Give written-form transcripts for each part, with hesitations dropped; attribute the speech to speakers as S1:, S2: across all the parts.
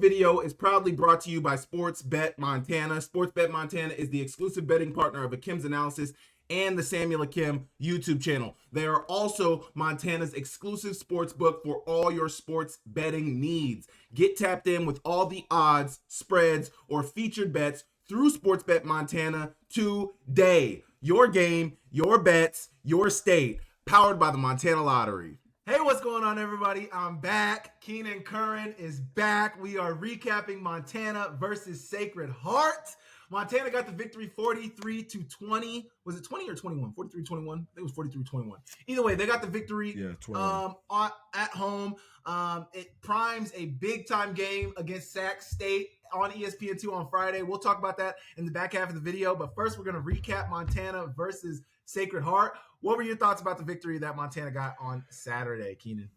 S1: video is proudly brought to you by Sports Bet Montana. Sports Bet Montana is the exclusive betting partner of Akem'S Analysis and the Samuel Akem YouTube channel. They are also Montana's exclusive sports book for all your sports betting needs. Get tapped in with all the odds, spreads, or featured bets through Sports Bet Montana today. Your game, your bets, your state. Powered by the Montana Lottery.
S2: Hey, what's going on, everybody? I'm back. Keenan Curran is back. We are recapping Montana versus Sacred Heart. Montana got the victory 43-20. Was it 20 or 21? 43-21? I think it was 43-21. Either way, they got the victory at home. It primes a big-time game against Sac State on ESPN2 on Friday. We'll talk about that in the back half of the video. But first, we're going to recap Montana versus Sacred Heart. What were your thoughts about the victory that Montana got on Saturday, Keenan?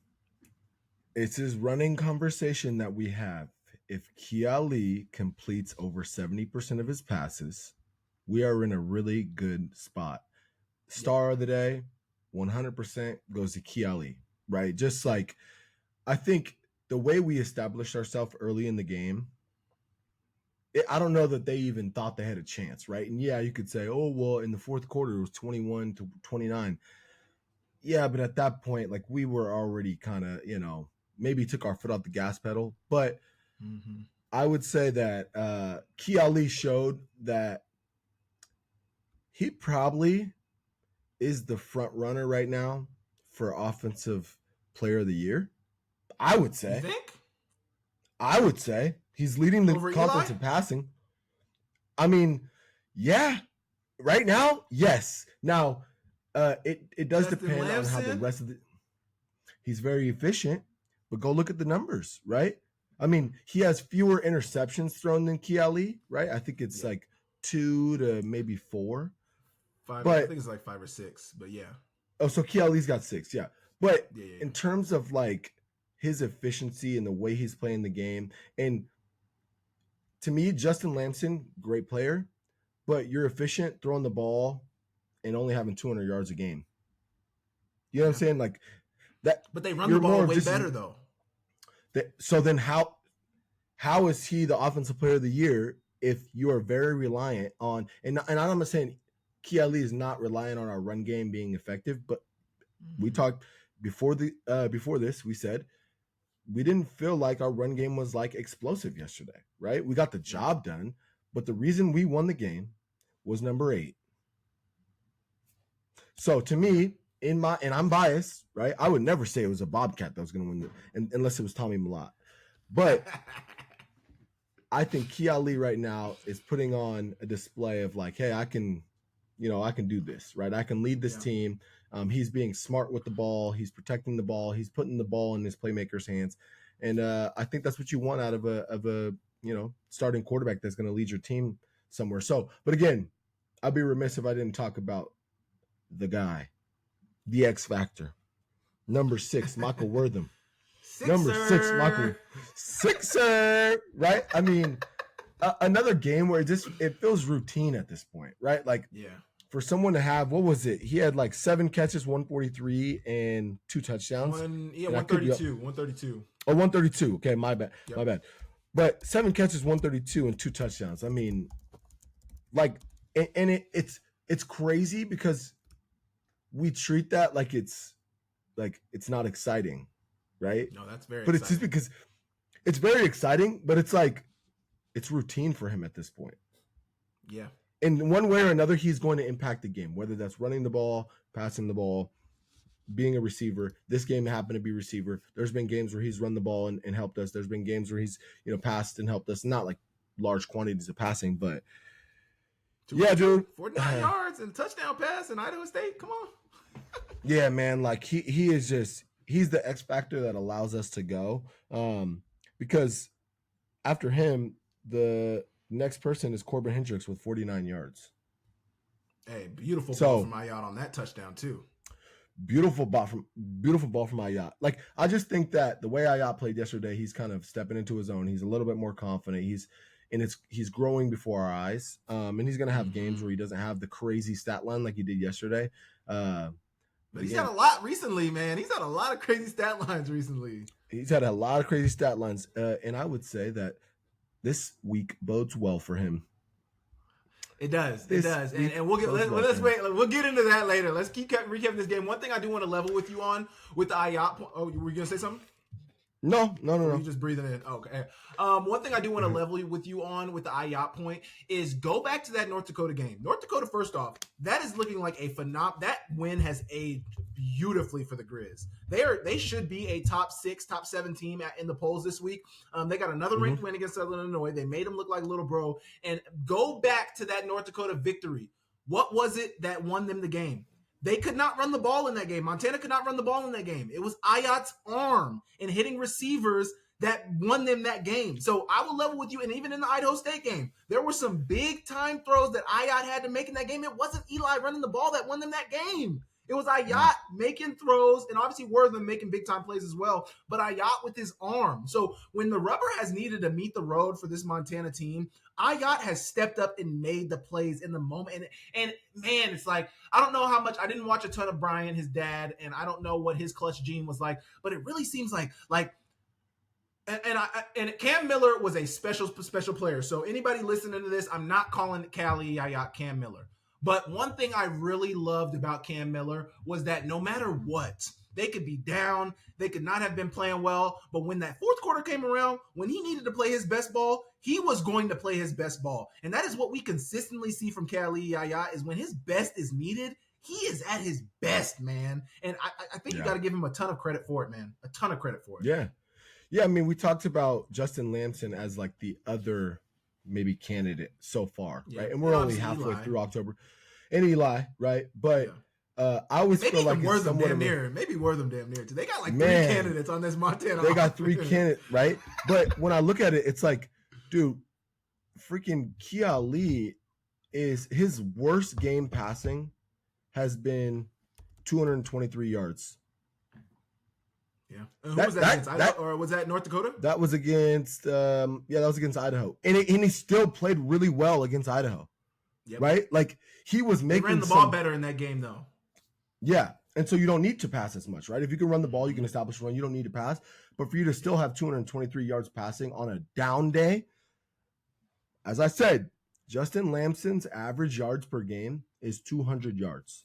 S3: It's his running conversation that we have. If Kiali completes over 70% of his passes, we are in a really good spot. Star of the day, 100% goes to Kiali, right? Just like, I think the way we established ourselves early in the game, I don't know that they even thought they had a chance, right? And yeah, you could say, oh, well, in the fourth quarter, it was 21-29. Yeah, but at that point, like, we were already kind of, maybe took our foot off the gas pedal. But I would say that Kiali showed that he probably is the front runner right now for Offensive Player of the Year. I would say.
S2: You think?
S3: I would say. He's leading the conference in passing. I mean, yeah. Right now, yes. Now, it does depend on how the rest of the – he's very efficient, but go look at the numbers, right? I mean, he has fewer interceptions thrown than Kiali, right? I think it's like 2 to maybe 4.
S2: 5, I think it's like 5 or 6, but yeah.
S3: Oh, so Kiali's got 6, yeah. But in terms of like his efficiency and the way he's playing the game, and to me, Justin Lamson, great player, but you're efficient throwing the ball and only having 200 yards a game. You know what I'm saying? Like that.
S2: But they run the ball way better, though.
S3: So then how is he the Offensive Player of the Year if you are very reliant on – and I'm not saying Kiali is not relying on our run game being effective, but we talked before this, we said – we didn't feel like our run game was like explosive yesterday, right? We got the job done, but the reason we won the game was number 8. So to me, and I'm biased, right? I would never say it was a Bobcat that was going to win unless it was Tommy Malott. But I think Kiali right now is putting on a display of like, hey, I can do this, right? I can lead this team. He's being smart with the ball. He's protecting the ball. He's putting the ball in his playmaker's hands. And I think that's what you want out of a starting quarterback that's going to lead your team somewhere. So, but again, I'd be remiss if I didn't talk about the guy, the X Factor, number 6, Michael Wortham. Number 6, Michael Sixer, right? I mean, another game where it feels routine at this point, right? Like, for someone to have, what was it? He had like 7 catches, 143, and 2 touchdowns.
S2: 132. 132.
S3: Oh, 132. Okay, my bad. Yep. My bad. But 7 catches, 132, and 2 touchdowns. I mean, like, and it's crazy because we treat that like it's not exciting, right?
S2: No, that's very
S3: But
S2: exciting.
S3: It's just because it's very exciting, but it's like it's routine for him at this point.
S2: Yeah.
S3: In one way or another, he's going to impact the game, whether that's running the ball, passing the ball, being a receiver. This game happened to be receiver. There's been games where he's run the ball and helped us. There's been games where he's, passed and helped us. Not like large quantities of passing, but yeah, dude.
S2: 49 yards and touchdown pass in Idaho State. Come on.
S3: Yeah, man. Like he is just, he's the X factor that allows us to go. Because after him, the next person is Corbin Hendricks with 49 yards.
S2: Hey, beautiful ball from Ayat on that touchdown too.
S3: Beautiful ball from Ayat. Like, I just think that the way Ayat played yesterday, he's kind of stepping into his own. He's a little bit more confident. He's growing before our eyes. And he's gonna have games where he doesn't have the crazy stat line like he did yesterday.
S2: But he's had a lot recently, man. He's had a lot of crazy stat lines recently.
S3: He's had a lot of crazy stat lines, and I would say that this week bodes well for him.
S2: It does.
S3: This
S2: It does.
S3: week
S2: And we'll get
S3: bodes well
S2: let's
S3: for
S2: wait.
S3: him.
S2: We'll get into that later. Let's keep recapping this game. One thing I do want to level with you on with the IOP. Oh, were you gonna say something?
S3: No.
S2: You just breathing in. Okay. One thing I do want to level with you on with the IOP point is go back to that North Dakota game. North Dakota, first off, that is looking like a that win has aged beautifully for the Grizz. They should be a top 6, top 7 team in the polls this week. They got another ranked win against Southern Illinois. They made them look like little bro. And go back to that North Dakota victory. What was it that won them the game? They could not run the ball in that game. Montana could not run the ball in that game. It was Ayat's arm and hitting receivers that won them that game. So I will level with you. And even in the Idaho State game, there were some big time throws that Ayat had to make in that game. It wasn't Eli running the ball that won them that game. It was Ayat making throws, and obviously Wortham making big time plays as well, but Ayat with his arm. So when the rubber has needed to meet the road for this Montana team, Ayat has stepped up and made the plays in the moment. And man, it's like, I don't know how much, I didn't watch a ton of Brian, his dad, and I don't know what his clutch gene was like, but it really seems like and Cam Miller was a special player. So anybody listening to this, I'm not calling Callie Ayat Cam Miller. But one thing I really loved about Cam Miller was that no matter what, they could be down, they could not have been playing well, but when that fourth quarter came around, when he needed to play his best ball, he was going to play his best ball. And that is what we consistently see from Callie Ayat, is when his best is needed, he is at his best, man. And I think you got to give him a ton of credit for it, man. A ton of credit for it.
S3: Yeah. Yeah, I mean, we talked about Justin Lamson as like the other maybe candidate so far, right? And we're only halfway
S2: Eli.
S3: through October. And Eli, right? But I always
S2: maybe
S3: feel like
S2: even
S3: it's
S2: Wortham
S3: somewhat
S2: damn near. Maybe Wortham damn near. They got like
S3: Man,
S2: 3 candidates on this Montana.
S3: They got 3 candidates, right? But when I look at it, it's like, dude, freaking Kia Lee is his worst game passing has been 223 yards.
S2: Yeah. And who was that against? Idaho, or was that North Dakota?
S3: That was against that was against Idaho. And he still played really well against Idaho. Yep. Right? Like he was making
S2: they ran the ball better in that game though.
S3: Yeah. And so you don't need to pass as much, right? If you can run the ball, you can establish a run. You don't need to pass. But for you to still have 223 yards passing on a down day, as I said, Justin Lamson's average yards per game is 200 yards.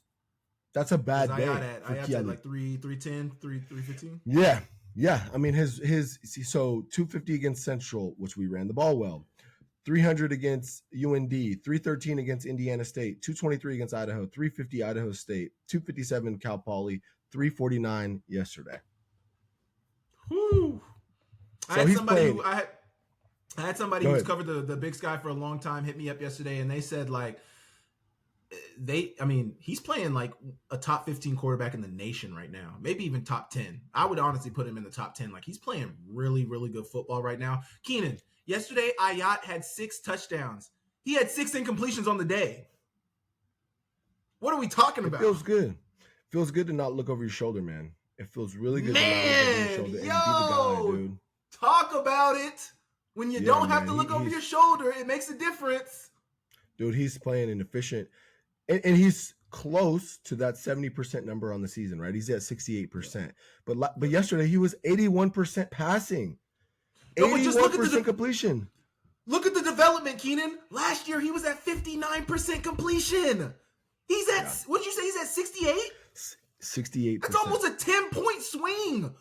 S3: That's a bad day.
S2: I had like 310, 315.
S3: Yeah. Yeah. I mean, his so 250 against Central, which we ran the ball well. 300 against UND, 313 against Indiana State, 223 against Idaho, 350 Idaho State, 257 Cal Poly, 349 yesterday.
S2: Whew.
S3: So I
S2: had somebody who's covered the Big Sky for a long time hit me up yesterday, and they said like he's playing like a top 15 quarterback in the nation right now, maybe even top 10. I would honestly put him in the top 10. Like he's playing really, really good football right now. Keenan, yesterday Ayat had 6 touchdowns. He had 6 incompletions on the day. What are we talking about?
S3: It feels good. Feels good to not look over your shoulder, man. It feels really good to not look over your shoulder and be the guy, dude.
S2: Talk about it. When you don't have to look over your shoulder, it makes a difference.
S3: Dude, he's playing an efficient, and he's close to that 70% number on the season, right? He's at 68%. But yesterday he was 81% passing. 81% completion.
S2: Look at the development, Keenan. Last year he was at 59% completion. He's at what'd you say? He's at 68?
S3: 68%.
S2: That's almost a 10-point swing.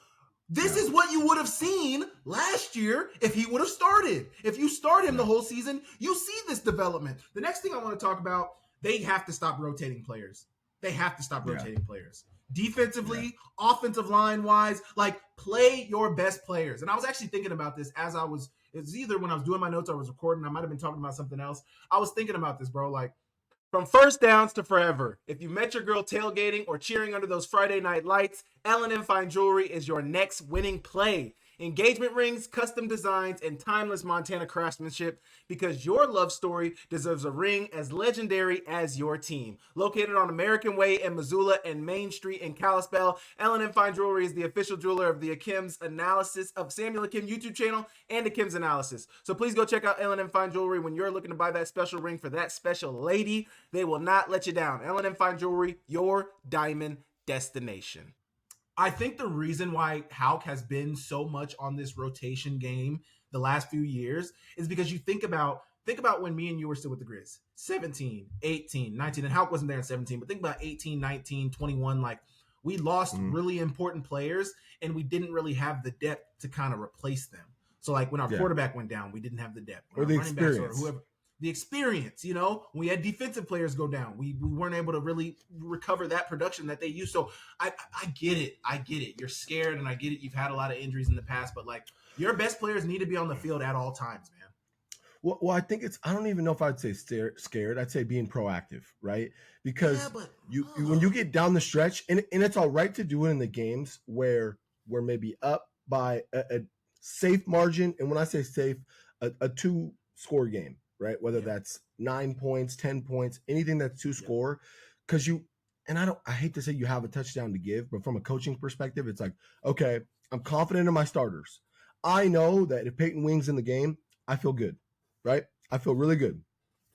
S2: This is what you would have seen last year if he would have started. If you start him the whole season, you see this development. The next thing I want to talk about, they have to stop rotating players. They have to stop rotating players. Defensively, offensive line-wise, like play your best players. And I was actually thinking about this as it was either when I was doing my notes or I was recording. I might have been talking about something else. I was thinking about this, bro. Like, from first downs to forever, if you met your girl tailgating or cheering under those Friday night lights, L&M Fine Jewelry is your next winning play. Engagement rings, custom designs, and timeless Montana craftsmanship, because your love story deserves a ring as legendary as your team. Located on American Way in Missoula and Main Street in Kalispell, L&M Fine Jewelry is the official jeweler of the Akem'S analysis of Samuel Akem YouTube channel and Akem'S analysis. So please go check out L&M Fine Jewelry when you're looking to buy that special ring for that special lady. They will not let you down. L&M Fine Jewelry, your diamond destination.
S1: I think the reason why Hauk has been so much on this rotation game the last few years is because you think about when me and you were still with the Grizz. 17, 18, 19, and Hauk wasn't there in 17, but think about 18, 19, 21. Like, we lost really important players, and we didn't really have the depth to kind of replace them. So, like, when our quarterback went down, we didn't have the depth. When
S3: or the
S1: our running backs
S3: experience.
S1: or whoever. The experience, you know, when we had defensive players go down, we weren't able to really recover that production that they used. So I get it. You're scared, and I get it. You've had a lot of injuries in the past, but like, your best players need to be on the field at all times, man.
S3: Well, I think I don't even know if I'd say scared. I'd say being proactive, right? Because when you get down the stretch, and it's all right to do it in the games where we're maybe up by a safe margin. And when I say safe, a 2-score game, right? Whether that's 9 points, 10 points, anything that's 2-score, because I hate to say you have a touchdown to give, but from a coaching perspective, it's like, okay, I'm confident in my starters. I know that if Peyton Wing's in the game, I feel good, right? I feel really good.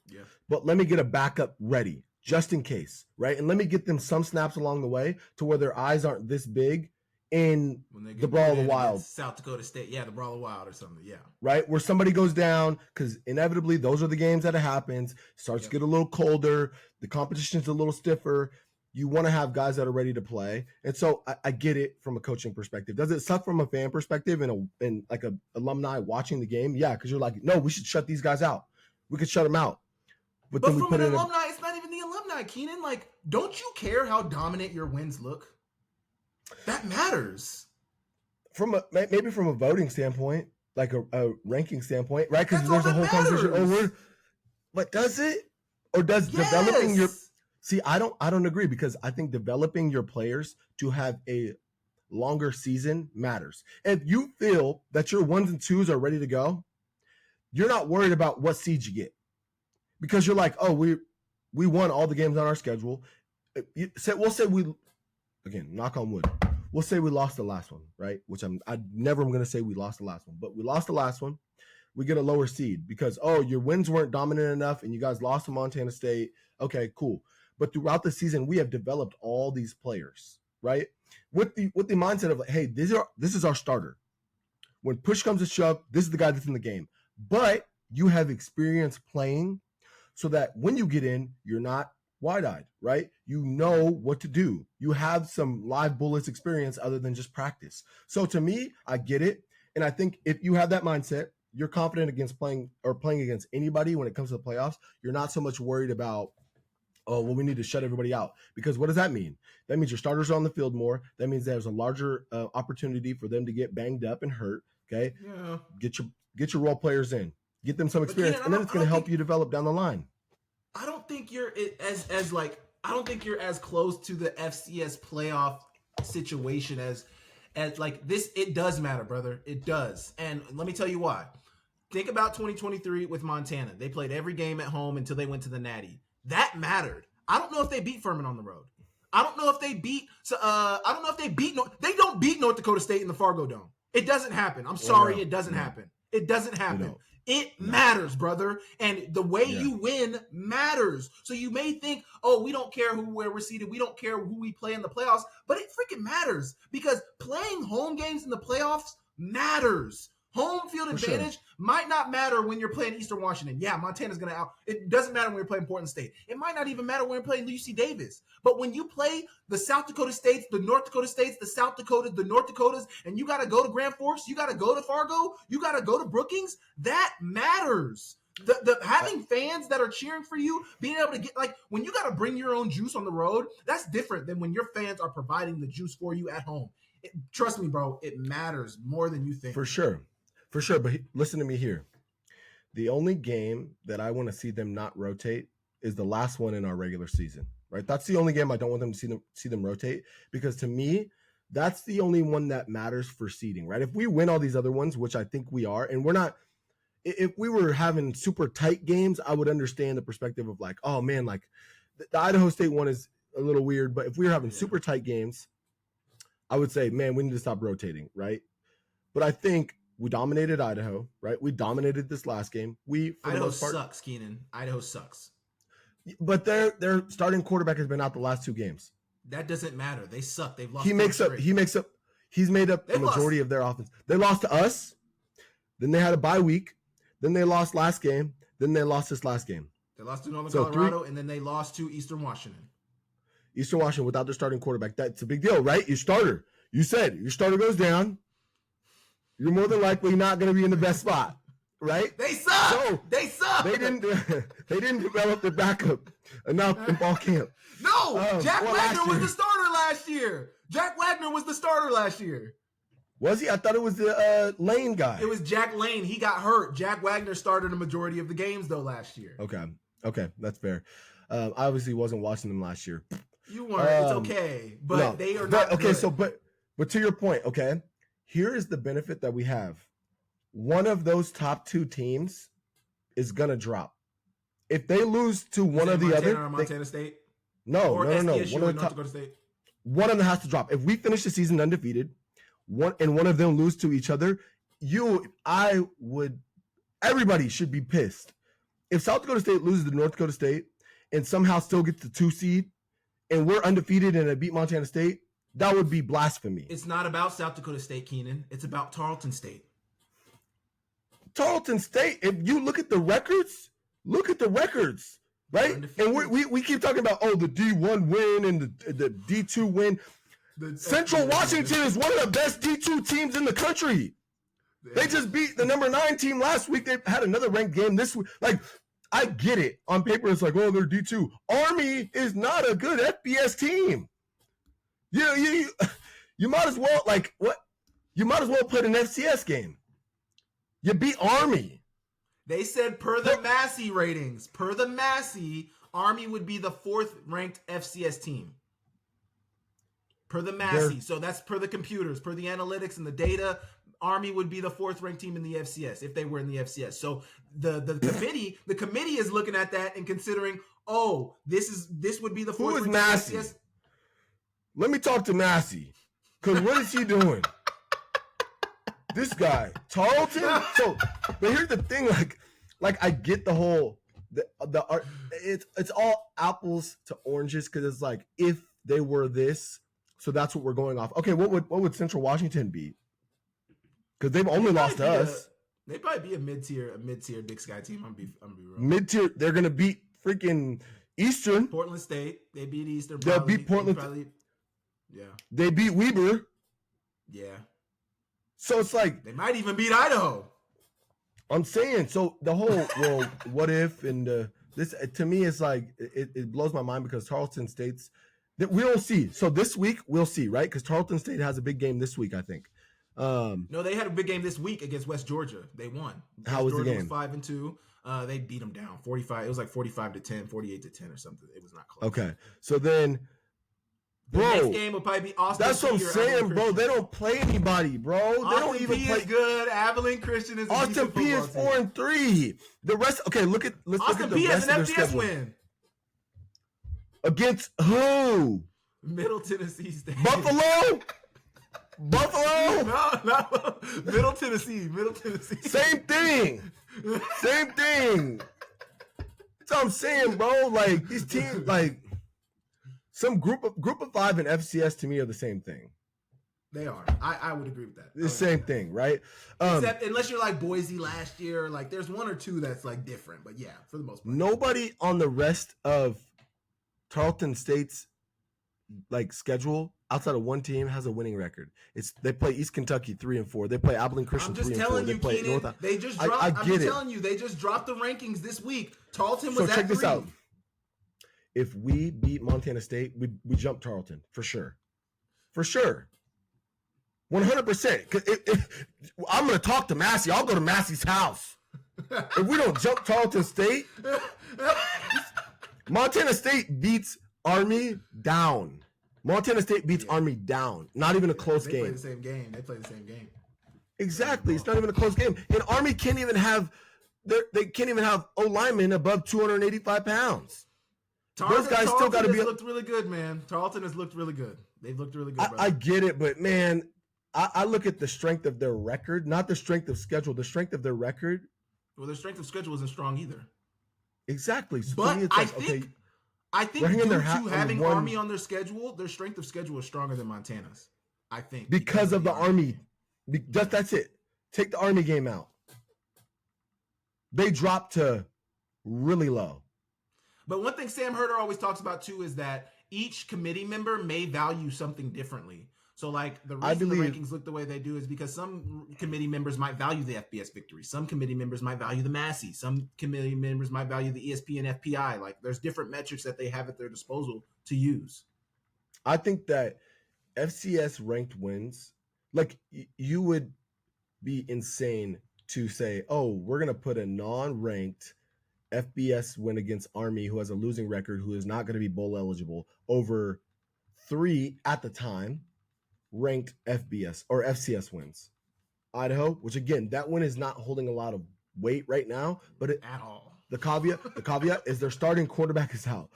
S1: Yeah.
S3: But let me get a backup ready just in case, right? And let me get them some snaps along the way to where their eyes aren't this big in the Brawl of the Wild.
S1: South Dakota State. Yeah, the Brawl of the Wild or something. Yeah.
S3: Right? Where somebody goes down, because inevitably those are the games that it happens. Starts to get a little colder. The competition's a little stiffer. You want to have guys that are ready to play. And so I get it from a coaching perspective. Does it suck from a fan perspective and like a alumni watching the game? Yeah, because you're like, no, we should shut these guys out. We could shut them out.
S1: But then from an alumni, it's not even the alumni, Keenan. Like, don't you care how dominant your wins look? That matters.
S3: Maybe from a voting standpoint, like a ranking standpoint, right? Because there's a whole
S1: conversation
S3: over. But does it? Or does developing your... See, I don't agree, because I think developing your players to have a longer season matters. If you feel that your 1s and 2s are ready to go, you're not worried about what seed you get, because you're like, oh, we won all the games on our schedule. We'll say again, knock on wood, we'll say we lost the last one, right? Which I never am going to say we lost the last one, but we lost the last one. We get a lower seed because, oh, your wins weren't dominant enough and you guys lost to Montana State. Okay, cool. But throughout the season, we have developed all these players, right? With the mindset of like, hey, this is our starter. When push comes to shove, this is the guy that's in the game. But you have experience playing so that when you get in, you're not wide-eyed, right? You know what to do. You have some live bullets experience other than just practice. So to me, I get it. And I think if you have that mindset, you're confident against playing against anybody when it comes to the playoffs. You're not so much worried about, oh, well, we need to shut everybody out. Because what does that mean? That means your starters are on the field more. That means there's a larger opportunity for them to get banged up and hurt. Okay?
S1: Yeah.
S3: Get your role players in. Get them some experience, and then it's going to help you develop down the line.
S1: I don't think you're I don't think you're as close to the FCS playoff situation as like this. It does matter, brother. It does. And let me tell you why. Think about 2023 with Montana. They played every game at home until they went to the Natty. That mattered. I don't know if they beat Furman on the road. I don't know if they beat. They don't beat North Dakota State in the Fargo Dome. It doesn't happen. I'm sorry, it doesn't happen. It doesn't happen. It matters, brother. And the way you win matters. So you may think, oh, we don't care where we're seated. We don't care who we play in the playoffs. But it freaking matters, because playing home games in the playoffs matters. Home field advantage might not matter when you're playing Eastern Washington. Yeah, Montana's going to out. It doesn't matter when you're playing Portland State. It might not even matter when you're playing UC Davis. But when you play the South Dakota States, the North Dakota States, the South Dakotas, the North Dakotas, and you got to go to Grand Forks, you got to go to Fargo, you got to go to Brookings, that matters. The having fans that are cheering for you, being able to get, like, when you got to bring your own juice on the road, that's different than when your fans are providing the juice for you at home. Trust me, bro, it matters more than you think.
S3: For sure. But listen to me here. The only game that I want to see them not rotate is the last one in our regular season, right? That's the only game I don't want them to see them rotate, because to me, that's the only one that matters for seeding, right? If we win all these other ones, which I think we are, and we're not, if we were having super tight games, I would understand the perspective of like, oh man, like the Idaho State one is a little weird, but if we were having super tight games, I would say, man, we need to stop rotating, right? But I think we dominated Idaho, right? We dominated this last game.
S1: Idaho sucks, Keenan. Idaho sucks.
S3: But their starting quarterback has been out the last 2 games.
S2: That doesn't matter. They suck. They've lost.
S3: He's made up
S2: They've
S3: the majority of their offense. They lost to us. Then they had a bye week. Then they lost last game. Then they lost this last game.
S2: They lost to Northern Colorado, and then they lost to Eastern Washington.
S3: Eastern Washington without their starting quarterback. That's a big deal, right? Your starter. You said your starter goes down. You're more than likely not going to be in the best spot, right?
S2: They suck.
S3: So
S2: they suck.
S3: They didn't develop their backup enough in fall camp.
S2: No, Jack Wagner was the starter last year. Jack Wagner was the starter last year.
S3: Was he? I thought it was the Lane guy.
S2: It was Jack Lane. He got hurt. Jack Wagner started a majority of the games though last year.
S3: Okay, that's fair. I obviously wasn't watching them last year.
S2: You weren't. It's okay, but they are not.
S3: Okay,
S2: good.
S3: so but to your point, okay, here is the benefit that we have. One of those top two teams is gonna drop. If they lose to one or the
S2: Montana
S3: other,
S2: or Montana State.
S3: No.
S2: Or
S3: One
S2: SDSU
S3: of the top,
S2: Dakota State.
S3: one of them has to drop. If we finish the season undefeated, one of them lose to each other, everybody should be pissed. If South Dakota State loses to North Dakota State and somehow still gets the 2 seed, and we're undefeated and beat Montana State, that would be blasphemy.
S2: It's not about South Dakota State, Keenan. It's about Tarleton State.
S3: Tarleton State, if you look at the records, right? And we keep talking about, the D1 win and the D2 win. Central Washington is one of the best D2 teams in the country. They just beat the number 9 team last week. They had another ranked game this week. Like, I get it. On paper, it's like, they're D2. Army is not a good FBS team. You might as well, You might as well play an FCS game. You beat Army.
S2: They said per the Massey ratings, Army would be the 4th ranked FCS team. Per the Massey. So that's per the computers, per the analytics and the data. Army would be the 4th ranked team in the FCS if they were in the FCS. So the committee is looking at that and considering, this would be the 4th
S3: Who is
S2: ranked
S3: Massey?
S2: FCS.
S3: Let me talk to Massey. Because what is he doing? This guy, Tarleton. So, but here's the thing, like I get the whole it's all apples to oranges because it's like if they were this, so that's what we're going off. Okay, what would Central Washington be? Because they've only lost to us.
S2: They'd probably be a mid-tier Big Sky team. I'm gonna be real.
S3: Mid-tier, they're gonna beat freaking Eastern.
S2: Portland State. They beat Eastern.
S3: They'll beat Portland.
S2: Yeah.
S3: They beat Weber.
S2: Yeah.
S3: So it's like
S2: they might even beat Idaho.
S3: I'm saying, so the whole what if and this to me is like it blows my mind because Tarleton State's that we'll see. So this week we'll see, right? Because Tarleton State has a big game this week, I think.
S2: No, they had a big game this week against West Georgia. They won.
S3: How was
S2: Georgia
S3: the game?
S2: Was 5-2. They beat them down 45. It was like 45-10, 48-10 or something. It was not close.
S3: Okay, so then.
S2: The
S3: Bro,
S2: next game will probably be Austin.
S3: That's what I'm saying, bro. They don't play anybody, bro. They don't even play.
S2: Is good. Abilene Christian is.
S3: Austin P is 4-3. The rest. Okay, let's look at the rest of their schedule.
S2: Austin P has an FBS win
S3: against who?
S2: Middle Tennessee State.
S3: Buffalo.
S2: No. Middle Tennessee.
S3: Same thing. That's what I'm saying, bro. Like these teams, like. Some group of 5 and FCS to me are the same thing.
S2: They are. I would agree with that.
S3: The same thing, right?
S2: Except unless you're like Boise last year, like there's one or two that's like different. But yeah, for the most part.
S3: Nobody on the rest of Tarleton State's like schedule outside of one team has a winning record. They play East Kentucky 3-4. They play Abilene Christian 3-4.
S2: I'm just telling you, Keenan. They just dropped. I'm telling you, they just dropped the rankings this week. Tarleton was
S3: so
S2: at 3.
S3: Check this out. If we beat Montana State, we jump Tarleton for sure. 100%. I'm going to talk to Massey. I'll go to Massey's house. If we don't jump Tarleton State, Montana State beats Army down. Army down. Not even a close game.
S2: They play the same game.
S3: Exactly. It's not even a close game. And Army can't even have O linemen above 285 pounds. Those guys still got to be.
S2: Looked really good, man. Tarleton has looked really good. They've looked really good.
S3: I get it, but man, I look at the strength of their record, not the strength of schedule. The strength of their record.
S2: Well, their strength of schedule isn't strong either.
S3: Exactly. So
S2: but
S1: I think
S3: They're hanging
S1: due
S3: their
S1: to
S3: hat on
S1: having
S3: one-
S1: Army on their schedule, their strength of schedule is stronger than Montana's. I think
S3: because of the Army. That's it. Take the Army game out. They dropped to really low.
S1: But one thing Sam Herder always talks about too is that each committee member may value something differently. So like the reason the rankings look the way they do is because some committee members might value the FBS victory. Some committee members might value the Massey. Some committee members might value the ESPN FPI. Like there's different metrics that they have at their disposal to use.
S3: I think that FCS ranked wins, like you would be insane to say, oh, we're going to put a non-ranked FBS win against Army, who has a losing record, who is not going to be bowl eligible, over 3 at the time ranked FBS or FCS wins. Idaho, which again, that win is not holding a lot of weight right now, but
S1: at all.
S3: The caveat is their starting quarterback is out.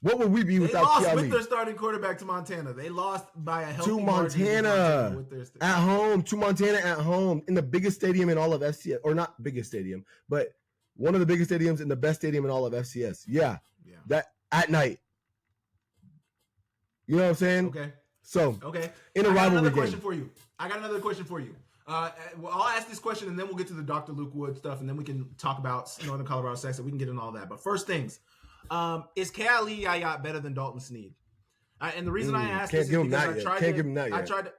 S3: What would we be
S1: they
S3: without
S1: lost
S3: Kiali?
S1: with their starting quarterback to Montana. They lost by a healthy
S3: to
S1: margin
S3: Montana
S1: with their
S3: at home. To Montana at home in the biggest stadium in all of FCS, or not biggest stadium, but one of the biggest stadiums and the best stadium in all of FCS. Yeah. That at night. You know what I'm saying?
S1: Okay.
S3: So
S1: okay,
S3: in a rivalry game.
S1: I got another question for you. I'll ask this question and then we'll get to the Dr. Luke Wood stuff and then we can talk about Northern Colorado Sex and we can get into all that. But first things, is Kali Yayat better than Dalton Sneed? And the reason I asked this is because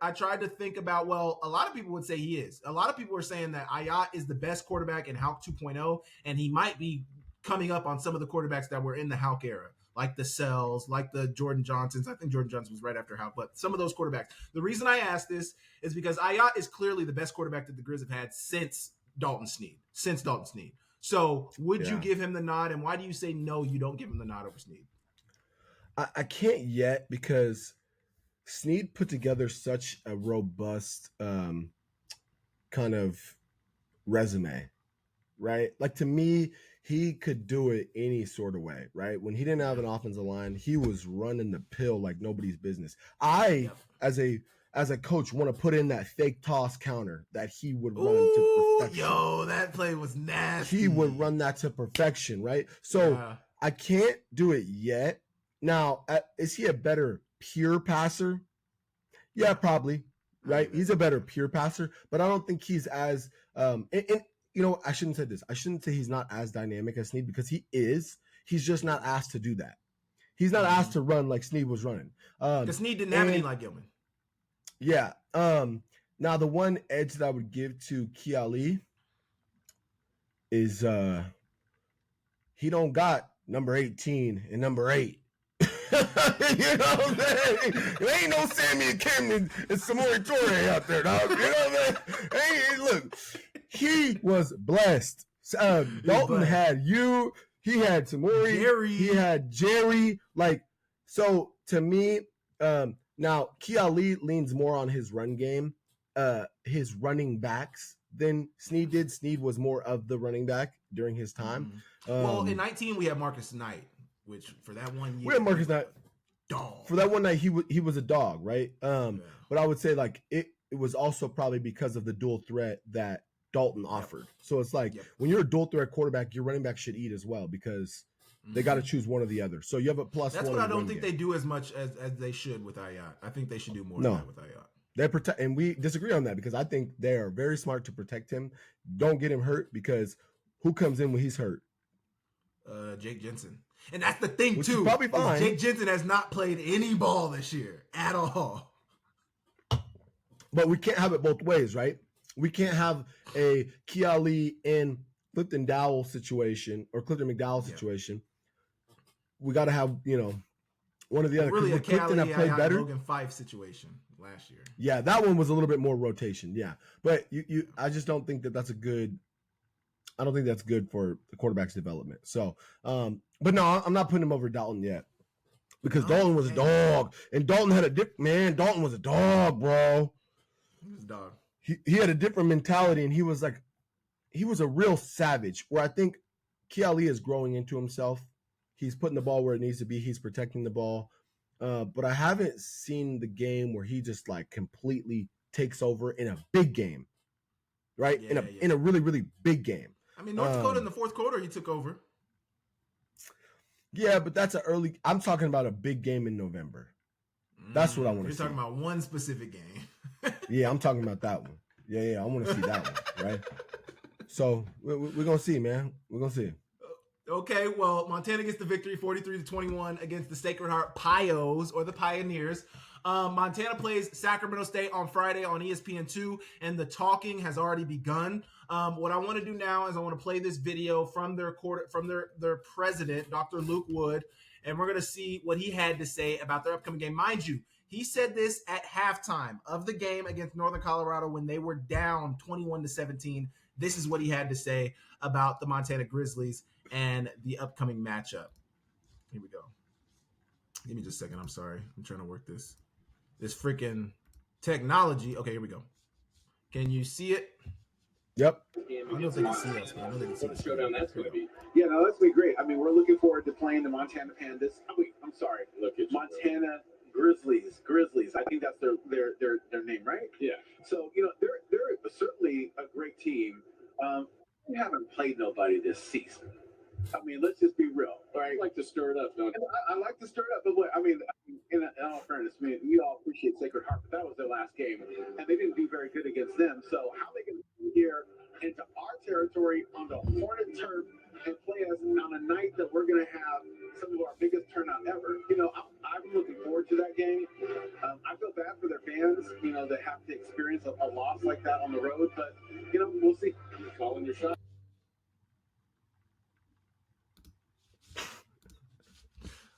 S1: I tried to think about, well, a lot of people would say he is. A lot of people are saying that Ayat is the best quarterback in Houck 2.0 and he might be coming up on some of the quarterbacks that were in the Houck era. Like the Sells, like the Jordan Johnsons. I think Jordan Johnson was right after Houck, but some of those quarterbacks. The reason I asked this is because Ayat is clearly the best quarterback that the Grizz have had since Dalton Sneed. So would you give him the nod? And why do you say no, you don't give him the nod over Sneed?
S3: I can't yet because Sneed put together such a robust kind of resume, right? Like to me, he could do it any sort of way, right? When he didn't have an offensive line, he was running the pill like nobody's business. As a coach, want to put in that fake toss counter that he would run to perfection.
S1: Yo, that play was nasty.
S3: He would run that to perfection, right? So I can't do it yet. Now, is he a better pure passer? Yeah, probably, right? He's a better pure passer, but I don't think he's as you know, I shouldn't say this. I shouldn't say he's not as dynamic as Sneed because he is. He's just not asked to do that. He's not asked to run like Sneed was running.
S1: Because Sneed didn't have anything like Gilman.
S3: Yeah. Now the one edge that I would give to Kiali is he don't got number 18 and number 8. You know what I'm saying? There ain't no Sammy and Kim and Samori Torre out there, dog. You know what I'm saying? Hey, look, he was blessed. Dalton had you. He had Samori. He had Jerry. Like, so to me, now Kiali leans more on his run game, his running backs than Sneed did. Sneed was more of the running back during his time.
S1: Well, in 19 we had Marcus Knight. Which for that 1 year,
S3: we had Marcus Knight.
S1: Dog.
S3: For that one night, he was a dog, right? But I would say like it was also probably because of the dual threat that Dalton offered. So it's like when you're a dual threat quarterback, your running back should eat as well because they got to choose one or the other. So you have a plus.
S1: That's
S3: one
S1: what I don't think they do as much as they should with Ayat. I think they should do more of that with Ayat.
S3: They protect, and we disagree on that because I think they are very smart to protect him. Don't get him hurt because who comes in when he's hurt?
S1: Jake Jensen. And that's the thing,
S3: which
S1: too.
S3: Probably fine.
S1: Jake Jensen has not played any ball this year at all.
S3: But we can't have it both ways, right? We can't have a Kiali and Clifton McDowell situation. We got to have, one of the other.
S1: Really, a
S3: Clifton have played better.
S1: Logan Fife situation last year.
S3: Yeah, that one was a little bit more rotation. Yeah, but I just don't think that's a good. I don't think that's good for the quarterback's development. So, but no, I'm not putting him over Dalton yet because Dalton was a dog, and Dalton had Dalton was a dog, bro.
S1: He was a dog.
S3: He had a different mentality, and he was a real savage. Where I think Kiali is growing into himself. He's putting the ball where it needs to be. He's protecting the ball, but I haven't seen the game where he just like completely takes over in a big game, right? In a really really big game.
S1: I mean, North Dakota in the fourth quarter, he took over.
S3: Yeah, but that's an early. I'm talking about a big game in November. That's what I want to see.
S2: You're talking about one specific game.
S3: Yeah, I'm talking about that one. Yeah, I want to see that one, right? So we're gonna see, man. We're gonna see.
S2: Okay, well, Montana gets the victory, 43-21 against the Sacred Heart Pios or the Pioneers. Montana plays Sacramento State on Friday on ESPN2, and the talking has already begun. What I want to do now is I want to play this video from their president, Dr. Luke Wood, and we're going to see what he had to say about their upcoming game. Mind you, he said this at halftime of the game against Northern Colorado when they were down 21-17. This is what he had to say about the Montana Grizzlies and the upcoming matchup. Here we go. Give me just a second. I'm sorry. I'm trying to work this freaking technology. Okay, here we go. Can you see it?
S3: Yep.
S2: I don't know if they can see us, but I know they can see us.
S4: Showdown that's going to be. Yeah, no, that's going to be great. I mean, we're looking forward to playing the Montana Pandas. I'm sorry. Look at Montana Grizzlies. I think that's their name, right? Yeah. So, they're certainly a great team. We haven't played nobody this season. I mean, let's just be real, right? I like to stir it up, don't you? I like to stir it up, but what, I mean, in all fairness, I mean, we all appreciate Sacred Heart, but that was their last game, and they didn't do very good against them. So how they can come here into our territory on the Hornet turf and play us on a night that we're going to have some of our biggest turnout ever? I'm looking forward to that game. I feel bad for their fans, that have to experience a loss like that on the road, but we'll see. Calling your shot.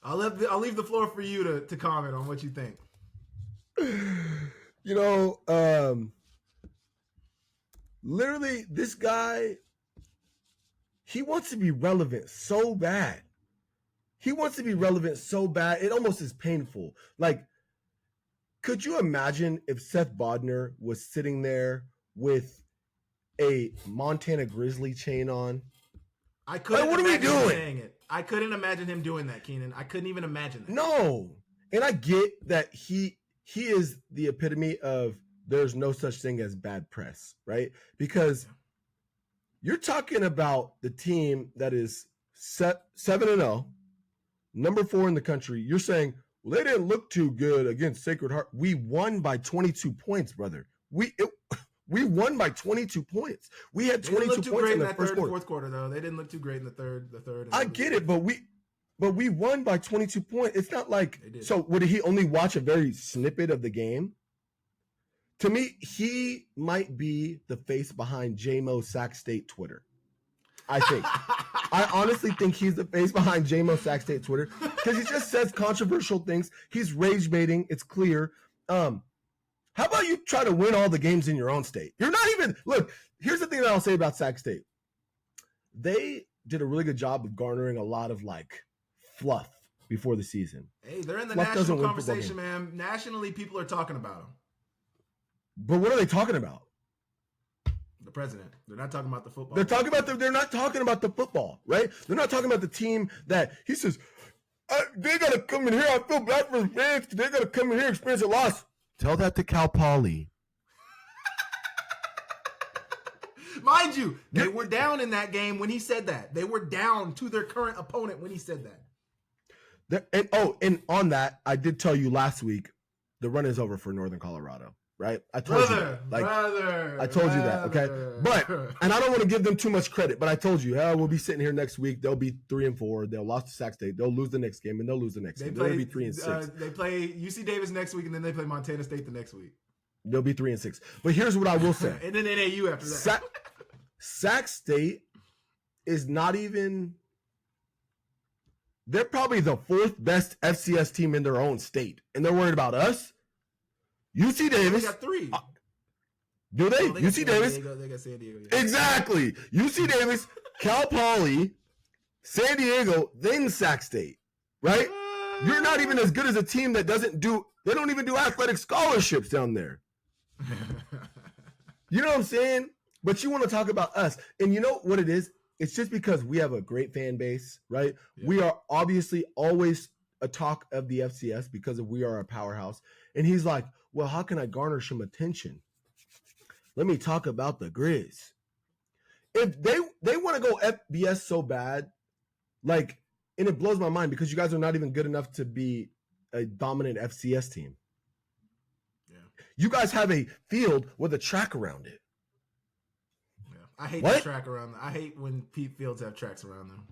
S2: I'll leave the floor for you to comment on what you think.
S3: Literally, this guy, he wants to be relevant so bad. It almost is painful. Like, could you imagine if Seth Bodner was sitting there with a Montana Grizzly chain on?
S2: I couldn't.
S3: Like, what are we doing?
S2: Saying it. I couldn't imagine him doing that, Keenan. I couldn't even imagine that.
S3: No. And I get that he is the epitome of there's no such thing as bad press, right? Because you're talking about the team that is 7-0, number 4 in the country. You're saying, well, they didn't look too good against Sacred Heart. We won by 22 points, brother. We won by 22 points. We had 22 points in the first quarter.
S2: Fourth quarter, though. They didn't look too great in the third.
S3: I get it, but we won by 22 points. It's not like, so would he only watch a very snippet of the game? To me, he might be the face behind JMO Sac State Twitter. I think. I honestly think he's the face behind JMO Sac State Twitter because he just says controversial things. He's rage baiting. It's clear. How about you try to win all the games in your own state? You're not even, look, here's the thing that I'll say about Sac State. They did a really good job of garnering a lot of fluff before the season.
S2: Hey, they're in the
S3: fluff
S2: national conversation, man. Nationally, people are talking about them.
S3: But what are they talking about?
S2: The president. They're not talking about the football.
S3: They're not talking about the football, right? They're not talking about the team that he says, they got to come in here. I feel bad for the fans. They got to come in here and experience a loss. Tell that to Cal Poly.
S2: Mind you, they were down in that game when he said that. They were down to their current opponent when he said that.
S3: And on that, I did tell you last week, the run is over for Northern Colorado, right? I told you that. I told you that, okay? But, and I don't want to give them too much credit, but I told you, we'll be sitting here next week. They'll be 3-4. They'll lose to Sac State. They'll lose the next game, and they'll lose the next game. They'll be 3-6.
S2: They play UC Davis next week, and then they play Montana State the next week.
S3: They'll be 3-6. But here's what I will say.
S2: And then NAU after that.
S3: Sac State is not even. They're probably the 4th best FCS team in their own state, and they're worried about us. UC Davis.
S2: They got 3.
S3: Do they?
S2: No,
S3: UC Davis.
S2: They got San Diego. Yeah.
S3: Exactly. UC Davis, Cal Poly, San Diego, then Sac State. Right? You're not even as good as a team that they don't even do athletic scholarships down there. You know what I'm saying? But you want to talk about us. And you know what it is? It's just because we have a great fan base, right? Yeah. We are obviously always a talk of the FCS because we are a powerhouse. And he's like, well, how can I garner some attention? Let me talk about the Grizz. If they want to go FBS so bad, And it blows my mind because you guys are not even good enough to be a dominant FCS team.
S1: Yeah.
S3: You guys have a field with a track around it.
S1: Yeah. I hate
S3: What?
S1: the track around. I hate when fields have tracks around them.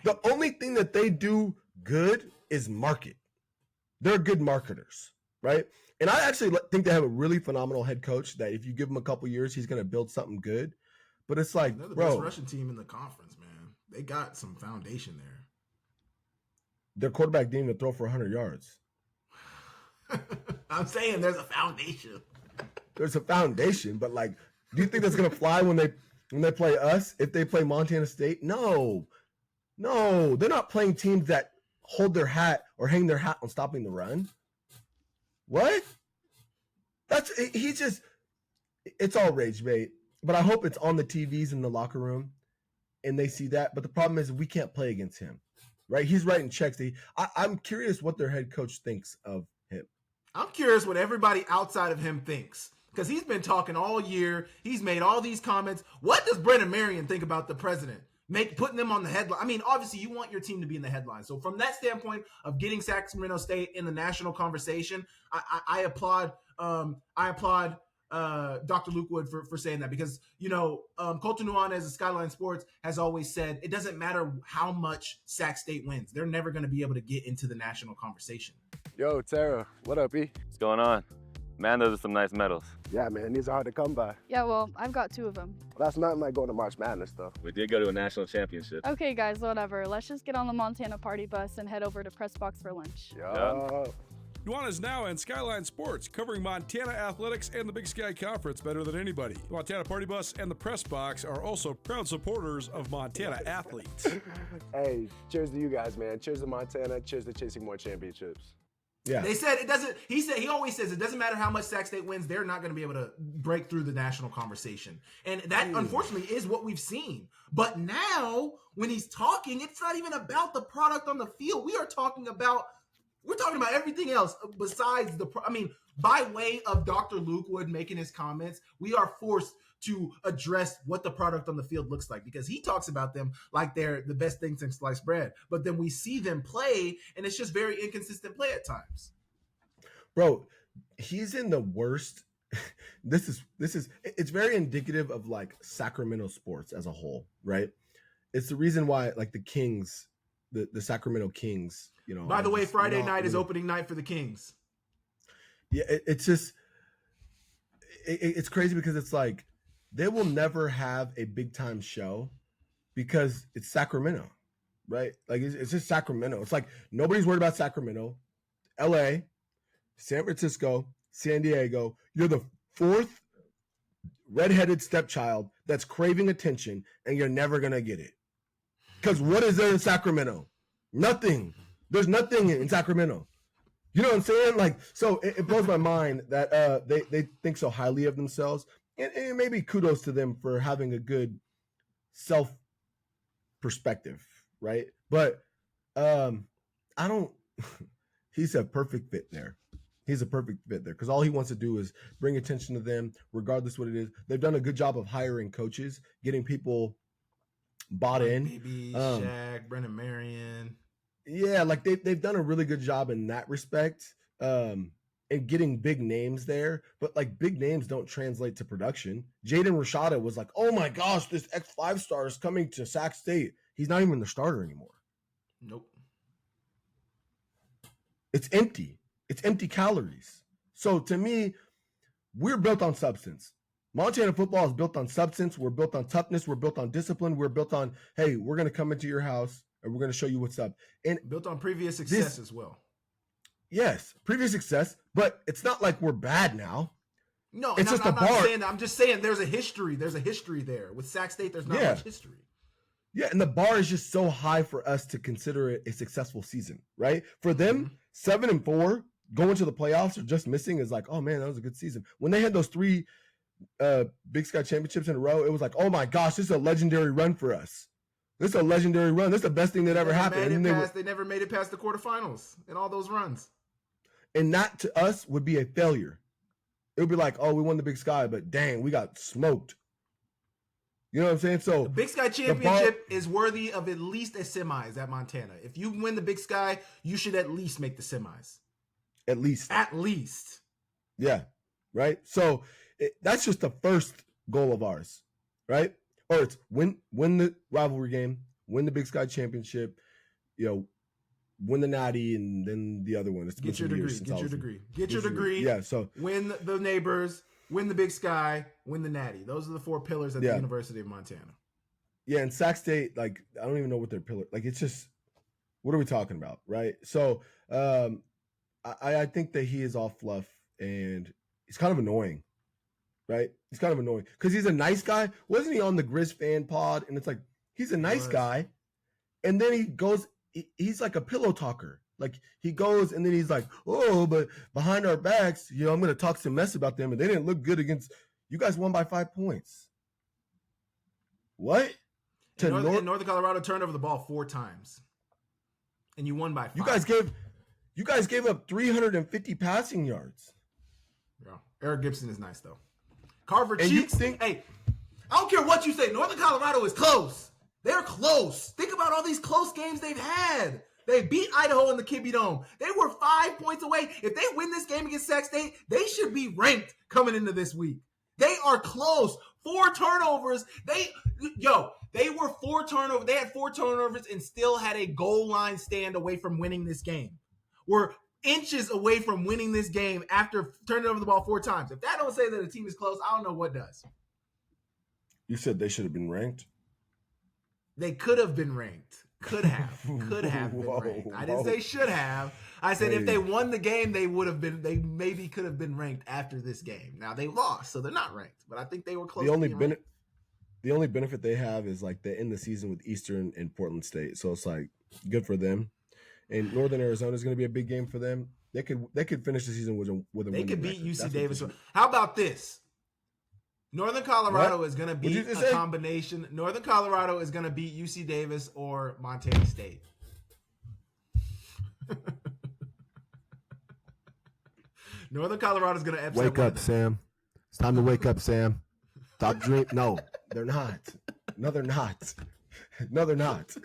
S3: The only thing that they do good is market. They're good marketers, right? And I actually think they have a really phenomenal head coach that if you give him a couple years, he's going to build something good. But it's like,
S1: they're the
S3: bro,
S1: best Russian team in the conference, man. They got some foundation there.
S3: their quarterback didn't even throw for 100 yards.
S1: I'm saying there's a foundation.
S3: There's a foundation, but like, do you think that's going to fly when they play us? If they play Montana State? No, they're not playing teams that hold their hat or hang their hat on stopping the run. What? It's all rage bait. But I hope it's on the TVs in the locker room and they see that. But the problem is we can't play against him, right? He's writing checks. I'm curious what their head coach thinks of him.
S1: I'm curious what everybody outside of him thinks because he's been talking all year. He's made all these comments. What does Brennan Marion think about the president? Putting them on the headline. I mean, obviously, you want your team to be in the headline. So from that standpoint of getting Sacramento State in the national conversation, I applaud Dr. Luke Wood for saying that because, Colton Nuanez of Skyline Sports has always said it doesn't matter how much Sac State wins. They're never going to be able to get into the national conversation.
S5: Yo, Tara, what up, E?
S6: What's going on? Man, those are some nice medals.
S5: Yeah, man, these are hard to come by.
S7: Yeah, well, I've got 2 of them.
S5: Well, that's nothing like going to March Madness, though.
S6: We did go to a national championship.
S7: Okay, guys, whatever. Let's just get on the Montana party bus and head over to Press Box for lunch.
S5: Yeah.
S8: Nuanez now and Skyline Sports, covering Montana athletics and the Big Sky Conference better than anybody. The Montana Party Bus and the Press Box are also proud supporters of Montana athletes.
S5: Hey, cheers to you guys, man. Cheers to Montana. Cheers to chasing more championships.
S3: Yeah.
S1: They said it doesn't. He always says it doesn't matter how much Sac State wins. They're not going to be able to break through the national conversation, and that unfortunately is what we've seen. But now, when he's talking, it's not even about the product on the field. We're talking about everything else besides by way of Dr. Luke Wood making his comments, we are forced to address what the product on the field looks like because he talks about them like they're the best thing since sliced bread. But then we see them play, and it's just very inconsistent play at times.
S3: Bro, he's in the worst. It's very indicative of like Sacramento sports as a whole, right? It's the reason why like the Kings, the Sacramento Kings,
S1: By the way, Friday night is opening night for the Kings.
S3: Yeah, it's crazy because it's like they will never have a big time show because it's Sacramento, right? Like it's just Sacramento. It's like nobody's worried about Sacramento, LA, San Francisco, San Diego. You're the 4th redheaded stepchild that's craving attention and you're never going to get it. Because what is there in Sacramento? Nothing. There's nothing in Sacramento. You know what I'm saying? Like, so it blows my mind that they think so highly of themselves. And maybe kudos to them for having a good self perspective, right? But he's a perfect fit there. He's a perfect fit there because all he wants to do is bring attention to them, regardless what it is. They've done a good job of hiring coaches, getting people bought in.
S1: Maybe Shaq, Brennan Marion.
S3: Yeah, like they've done a really good job in that respect. And getting big names there, but like big names don't translate to production. Jaden Rashada was like, oh my gosh, this X5 star is coming to Sac State. He's not even the starter anymore.
S1: Nope.
S3: It's empty. It's empty calories. So to me, we're built on substance. Montana football is built on substance. We're built on toughness. We're built on discipline. We're built on, hey, we're going to come into your house and we're going to show you what's up. And
S1: built on previous success as well.
S3: Yes, previous success, but it's not like we're bad now.
S1: No,
S3: it's just
S1: I'm
S3: a bar.
S1: not saying that. I'm just saying there's a history. There's a history there. With Sac State, there's not much history.
S3: Yeah, and the bar is just so high for us to consider it a successful season, right? For them, 7-4, going to the playoffs or just missing is like, oh man, that was a good season. When they had those 3 Big Sky championships in a row, it was like, oh my gosh, this is a legendary run for us. This is a legendary run. This is the best thing that ever happened.
S1: They never made it past the quarterfinals in all those runs.
S3: And that to us would be a failure. It would be like, oh, we won the Big Sky, but dang, we got smoked. You know what I'm saying? So
S2: The Big Sky Championship is worthy of at least a semis at Montana. If you win the Big Sky, you should at least make the semis.
S3: At least.
S2: At least.
S3: Yeah. Right. So that's just the first goal of ours. Right. Or it's win the rivalry game, win the Big Sky Championship, win the Natty, and then the other one. It's
S2: Get your degree. Get your degree.
S3: Yeah. So
S2: win the neighbors, win the Big Sky, win the Natty. Those are the 4 pillars at the University of Montana.
S3: Yeah, and Sac State, I don't even know what their pillar. It's just, what are we talking about, right? So, I think that he is all fluff, and he's kind of annoying, right? He's kind of annoying because he's a nice guy. Wasn't he on the Grizz fan pod? And it's like, he's a nice guy, and then he goes, he's like a pillow talker. He goes and then he's like, oh, but behind our backs, I'm going to talk some mess about them, and they didn't look good against you guys. Won by 5 points. What?
S2: Northern Colorado turned over the ball 4 times, and you won by 5.
S3: You guys gave up 350 passing yards.
S2: Yeah. Eric Gibson is nice though. Carver Cheeks. Hey, I don't care what you say. Northern Colorado is close. They're close. Think about all these close games they've had. They beat Idaho in the Kibbe Dome. They were 5 points away. If they win this game against Sac State, they should be ranked coming into this week. They are close. 4 turnovers. They were 4 turnovers. They had 4 turnovers and still had a goal line stand away from winning this game. We're inches away from winning this game after turning over the ball 4 times. If that don't say that a team is close, I don't know what does.
S3: You said they should have been ranked?
S2: They could have been ranked. Could have been ranked. I didn't say should have. I said if they won the game, they maybe could have been ranked after this game. Now they lost, so they're not ranked. But I think they were close. The
S3: only benefit they have is they end the season with Eastern and Portland State. So it's good for them. And Northern Arizona is going to be a big game for them. They could finish the season with a win.
S2: They could beat UC Davis. How about this? Northern Colorado is going to beat a combination. Northern Colorado is going to beat UC Davis or Montana State. Northern Colorado is going to upset.
S3: Wake up, Sam. It's time to wake up, Sam. Stop drinking. No, they're not. No, they're not. No, they're not.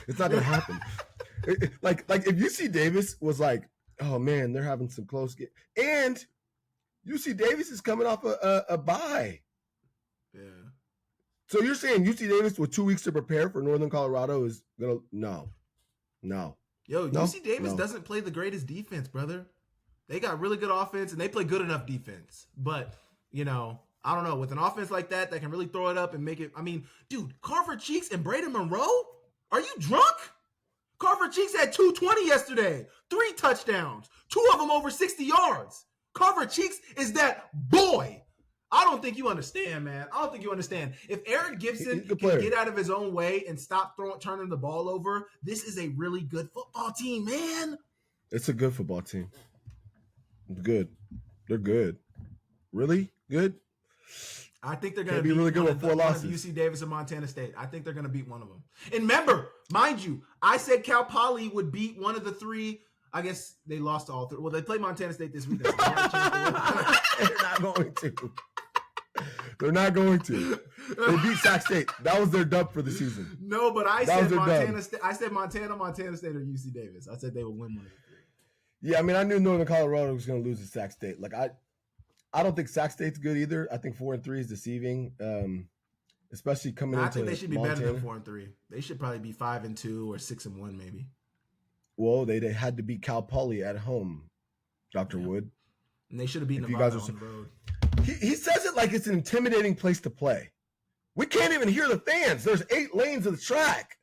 S3: It's not going to happen. Like if UC Davis was oh man, they're having some close games, and UC Davis is coming off a bye.
S2: Yeah.
S3: So you're saying UC Davis with 2 weeks to prepare for Northern Colorado is gonna no.
S2: Yo, UC Davis doesn't play the greatest defense, brother. They got really good offense and they play good enough defense, but I don't know, with an offense like that can really throw it up and make it. I mean, dude, Carver Cheeks and Braden Monroe, are you drunk? Carver Cheeks had 220 yesterday, 3 touchdowns, 2 of them over 60 yards. Carver Cheeks is that boy. I don't think you understand, man. I don't think you understand. If Eric Gibson can get out of his own way and stop turning the ball over, this is a really good football team, man.
S3: It's a good football team. It's good. They're good. Really good?
S2: I think they're going to be
S3: really good with 4 losses.
S2: UC Davis and Montana State. I think they're going to beat one of them. And remember, mind you, I said Cal Poly would beat one of the 3. I guess they lost all 3. Well, they play Montana State this week. They're
S3: not going to. They're not going to. They beat Sac State. That was their dub for the season.
S2: No, but I said Montana State. I said Montana State, or UC Davis. I said they would win one of the 3.
S3: Yeah, I mean, I knew Northern Colorado was going to lose to Sac State. I don't think Sac State's good either. I think 4-3 is deceiving, especially coming into.
S2: I think they should be
S3: Montana.
S2: better than 4-3. They should probably be 5-2 or 6-1 maybe.
S3: Well, they had to beat Cal Poly at home, Dr. Wood.
S2: And they should have beaten Nevada on the road.
S3: He says it like it's an intimidating place to play. We can't even hear the fans. There's 8 lanes of the track.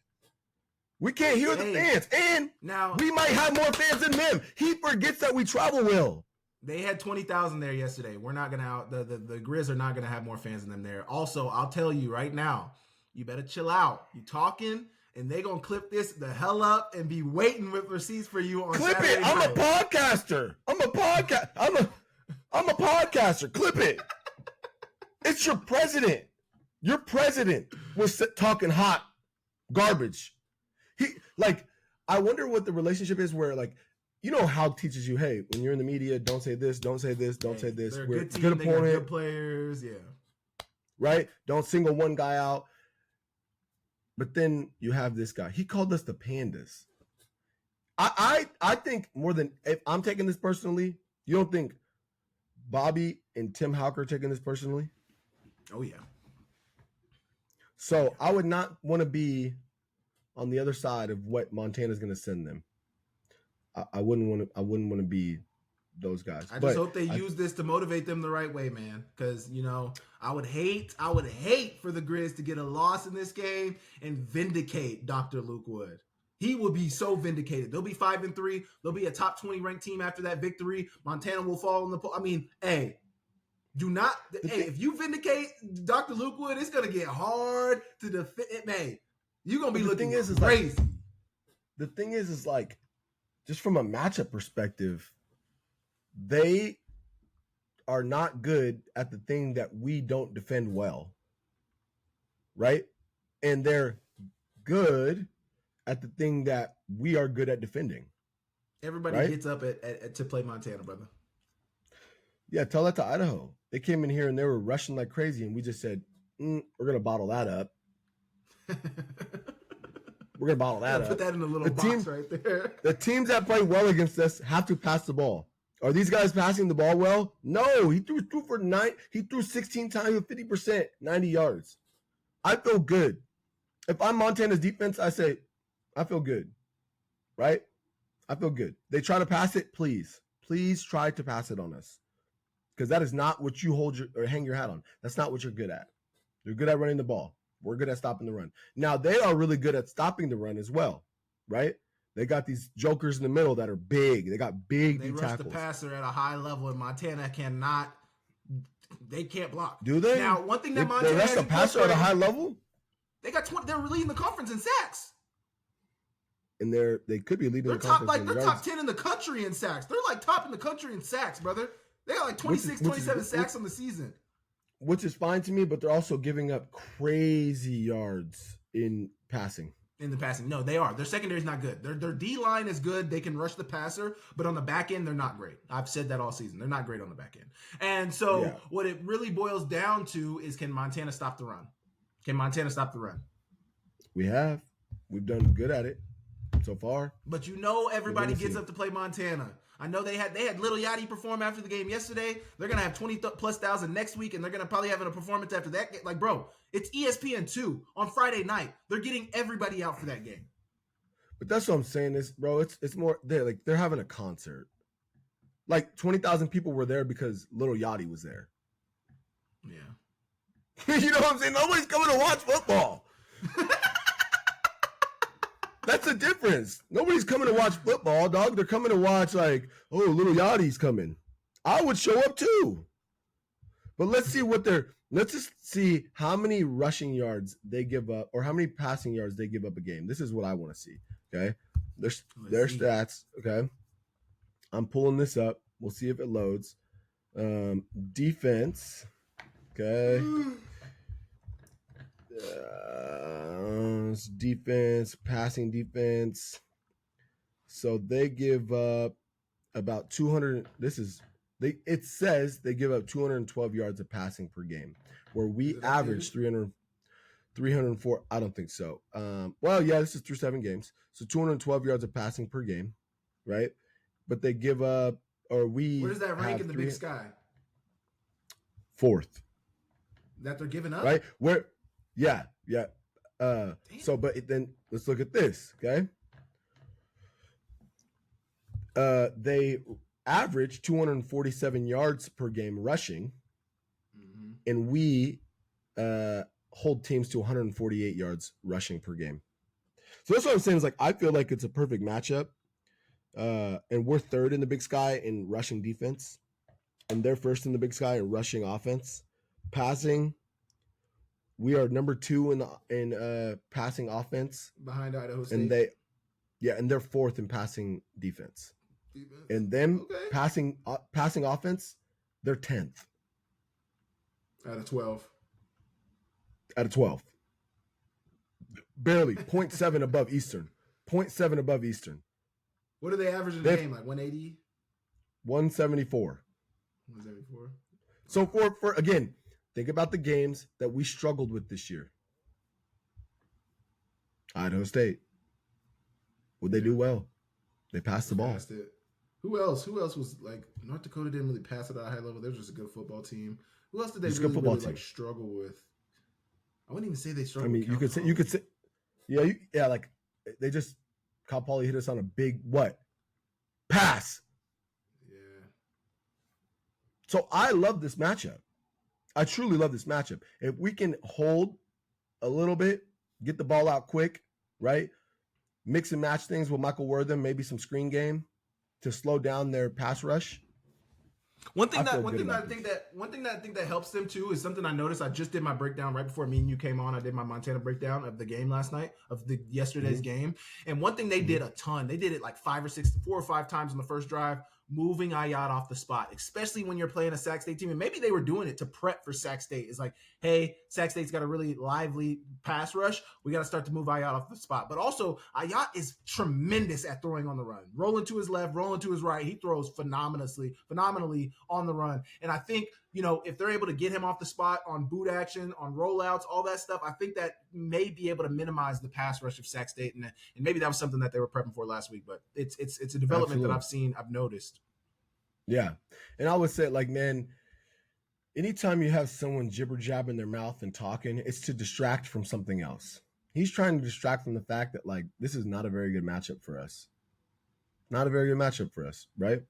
S3: We can't hear the fans. And now we might have more fans than them. He forgets that we travel well.
S2: They had 20,000 there yesterday. We're not going to the Grizz are not going to have more fans than them there. Also, I'll tell you right now, you better chill out. You talking and they going to clip this the hell up and be waiting with receipts for you on
S3: Clip
S2: Saturday
S3: it.
S2: night.
S3: I'm a podcaster. I'm a podcaster. Clip it. It's your president. Your president was talking hot garbage. I wonder what the relationship is where how teaches you, hey, when you're in the media, don't say this, don't say this, don't say this.
S2: They're a
S3: We're
S2: good team,
S3: good opponent,
S2: good players, yeah.
S3: right? Don't single one guy out. But then you have this guy. He called us the Pandas. I think more than if I'm taking this personally, you don't think Bobby and Tim Houck are taking this personally?
S1: Oh yeah.
S3: So I would not want to be on the other side of what Montana's going to send them. I wouldn't want to be those guys.
S2: I just hope they use this to motivate them the right way, man. Because I would hate for the Grizz to get a loss in this game and vindicate Dr. Luke Wood. He will be so vindicated. They'll be 5-3. They'll be a top 20 ranked team after that victory. Montana will fall in the. I mean, hey, do not. Hey, if you vindicate Dr. Luke Wood, it's gonna get hard to defend. Man, you're gonna be looking crazy.
S3: The thing is like, just from a matchup perspective, they are not good at the thing that we don't defend well, right? And they're good at the thing that we are good at defending.
S2: Everybody gets up to play Montana, brother.
S3: Yeah, tell that to Idaho. They came in here and they were rushing like crazy, and we just said, we're going to bottle that up. We're going to bottle that up.
S2: Put that in a little box right there.
S3: The teams that play well against us have to pass the ball. Are these guys passing the ball well? No, he threw for 9. He threw 16 times with 50%, 90 yards. I feel good. If I'm Montana's defense, I say, I feel good, right? I feel good. They try to pass it, please try to pass it on us, because that is not what you hang your hat on. That's not what you're good at. You're good at running the ball. We're good at stopping the run. Now, they are really good at stopping the run as well, right? They got these jokers in the middle that are big. They got big
S2: They rush
S3: tackles.
S2: the passer at a high level, and Montana cannot. They can't block.
S3: Do they?
S2: Now, one thing that Montana
S3: they rush the passer at a high level.
S2: They got 20. They're leading the conference in sacks.
S3: And they could be leading the
S2: top
S3: conference.
S2: they're top 10 in the country in sacks. They're like top in the country in sacks, brother. They got like 27 sacks on the season.
S3: Which is fine to me, but they're also giving up crazy yards in passing.
S2: In the passing. No, they are. Their secondary is not good. Their D-line is good. They can rush the passer, but on the back end, they're not great. I've said that all season. They're not great on the back end. And so what it really boils down to is, can Montana stop the run? Can Montana stop the run?
S3: We've done good at it so far.
S2: But everybody gets up to play Montana. I know they had Little Yachty perform after the game yesterday. They're gonna have 20,000+ next week, and they're gonna probably have a performance after that. Like, bro, it's ESPN2 on Friday night. They're getting everybody out for that game.
S3: But that's what I'm saying is, bro, it's more they're having a concert. Like 20,000 people were there because Little Yachty was there.
S2: Yeah.
S3: You know what I'm saying? Nobody's coming to watch football. That's the difference. Nobody's coming to watch football, dog. They're coming to watch Little Yachty's coming. I would show up too. But let's just see how many rushing yards they give up or how many passing yards they give up a game. This is what I want to see. Okay. Their stats. Okay. I'm pulling this up. We'll see if it loads. Defense. Okay. Defense, passing defense. So they give up about 200. It says they give up 212 yards of passing per game, where we average 304. I don't think so. This is through 7 games. So 212 yards of passing per game, right? But they give up,
S2: where does that rank in the Big Sky?
S3: 4th.
S2: That they're giving up?
S3: Right? Yeah. But then let's look at this, okay? They average 247 yards per game rushing, and we hold teams to 148 yards rushing per game. So that's what I'm saying is, I feel like it's a perfect matchup, and we're 3rd in the Big Sky in rushing defense, and they're 1st in the Big Sky in rushing offense. Passing, we are number 2 in passing offense
S2: behind Idaho State.
S3: And they're 4th in passing defense. And them passing offense, they're 10th
S2: out of 12.
S3: Barely 0.7 above Eastern. 0.7 above Eastern.
S2: What do they average in the game? Like 180?
S3: 174.
S2: 174.
S3: So for again, think about the games that we struggled with this year. Idaho State. Would they do well? They passed the ball.
S1: Passed it. Who else? Who else was like North Dakota didn't really pass it at a high level. They were just a good football team. Who else did they really like struggle with? I wouldn't even say they struggled.
S3: I mean, you could say, yeah, like they just Cal Poly hit us on a big pass.
S1: Yeah.
S3: So I love this matchup. I truly love this matchup. If we can hold a little bit, get the ball out quick, right? Mix and match things with Michael Wortham, maybe some screen game to slow down their pass rush.
S1: One thing that I think that helps them too is something I noticed. I just did my breakdown right before me and you came on. I did my Montana breakdown of the game last night, of yesterday's game. And one thing they did a ton. They did it like 4 or 5 times in the first drive, moving Ayat off the spot, especially when you're playing a Sac State team. And maybe they were doing it to prep for Sac State. It's like, hey, Sac State's got a really lively pass rush. We got to start to move Ayat off the spot. But also, Ayat is tremendous at throwing on the run. Rolling to his left, rolling to his right. He throws phenomenally on the run. And I think, if they're able to get him off the spot on boot action, on rollouts, all that stuff, I think that may be able to minimize the pass rush of Sac State. And maybe that was something that they were prepping for last week. But it's a development that I've noticed.
S3: Yeah. And I would say, like, man, anytime you have someone jibber jabbing their mouth and talking, it's to distract from something else. He's trying to distract from the fact that, like, this is not a very good matchup for us. Not a very good matchup for us, right?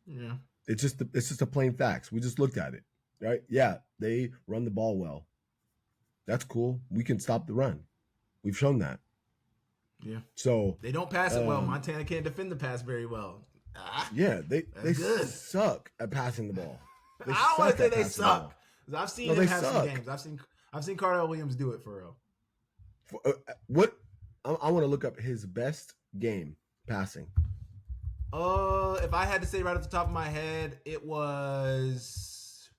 S1: Yeah.
S3: It's just a plain facts. We just looked at it, right? Yeah, they run the ball well. That's cool. We can stop the run. We've shown that.
S1: Yeah.
S3: So
S1: they don't pass it well. Montana can't defend the pass very well.
S3: Yeah, they suck at passing the ball.
S1: I don't want to say they suck. I've seen them have some games. I've seen Cardell Williams do it for real.
S3: I want to look up his best game passing.
S1: If I had to say right off the top of my head, it was